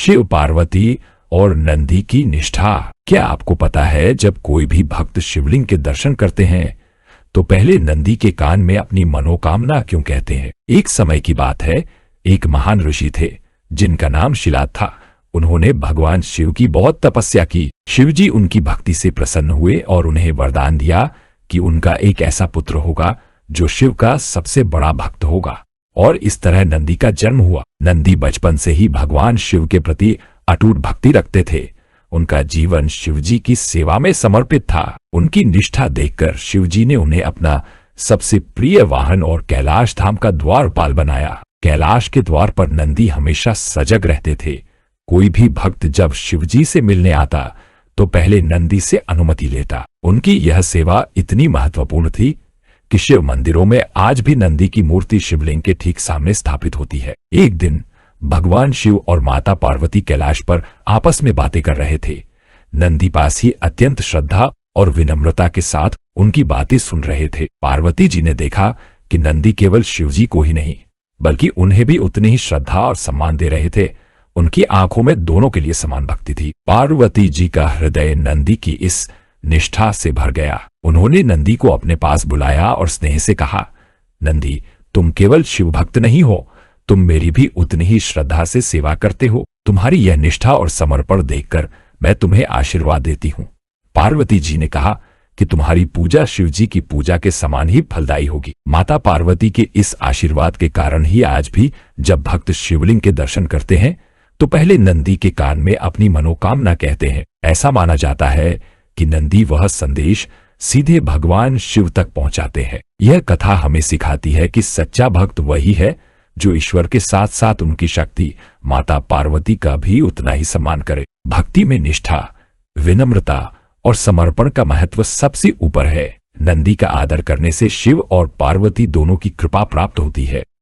शिव पार्वती और नंदी की निष्ठा। क्या आपको पता है, जब कोई भी भक्त शिवलिंग के दर्शन करते हैं तो पहले नंदी के कान में अपनी मनोकामना क्यों कहते हैं? एक समय की बात है, एक महान ऋषि थे जिनका नाम शिलाद था। उन्होंने भगवान शिव की बहुत तपस्या की। शिवजी उनकी भक्ति से प्रसन्न हुए और उन्हें वरदान दिया कि उनका एक ऐसा पुत्र होगा जो शिव का सबसे बड़ा भक्त होगा। और इस तरह नंदी का जन्म हुआ। नंदी बचपन से ही भगवान शिव के प्रति अटूट भक्ति रखते थे। उनका जीवन शिवजी की सेवा में समर्पित था। उनकी निष्ठा देखकर शिवजी ने उन्हें अपना सबसे प्रिय वाहन और कैलाश धाम का द्वारपाल बनाया। कैलाश के द्वार पर नंदी हमेशा सजग रहते थे। कोई भी भक्त जब शिवजी से मिलने आता तो पहले नंदी से अनुमति लेता। उनकी यह सेवा इतनी महत्वपूर्ण थी कि शिव मंदिरों में आज भी नंदी की मूर्ति शिवलिंग के ठीक सामने स्थापित होती है। एक दिन भगवान शिव और माता पार्वती कैलाश पर आपस में बातें कर रहे थे। नंदी पास ही अत्यंत श्रद्धा और विनम्रता के साथ उनकी बातें सुन रहे थे। पार्वती जी ने देखा कि नंदी केवल शिवजी को ही नहीं बल्कि उन्हें भी उतनी ही श्रद्धा और सम्मान दे रहे थे। उनकी आंखों में दोनों के लिए समान भक्ति थी। पार्वती जी का हृदय नंदी की इस निष्ठा से भर गया। उन्होंने नंदी को अपने पास बुलाया और स्नेह से कहा, नंदी, तुम केवल शिव भक्त नहीं हो, तुम मेरी भी उतनी ही श्रद्धा से सेवा करते हो। तुम्हारी यह निष्ठा और समर्पण देखकर मैं तुम्हें आशीर्वाद देती हूँ। पार्वती जी ने कहा कि तुम्हारी पूजा शिवजी की पूजा के समान ही फलदायी होगी। माता पार्वती के इस आशीर्वाद के कारण ही आज भी जब भक्त शिवलिंग के दर्शन करते हैं तो पहले नंदी के कान में अपनी मनोकामना कहते हैं। ऐसा माना जाता है कि नंदी वह संदेश सीधे भगवान शिव तक पहुंचाते हैं। यह कथा हमें सिखाती है कि सच्चा भक्त वही है जो ईश्वर के साथ साथ उनकी शक्ति माता पार्वती का भी उतना ही सम्मान करे। भक्ति में निष्ठा, विनम्रता और समर्पण का महत्व सबसे ऊपर है। नंदी का आदर करने से शिव और पार्वती दोनों की कृपा प्राप्त होती है।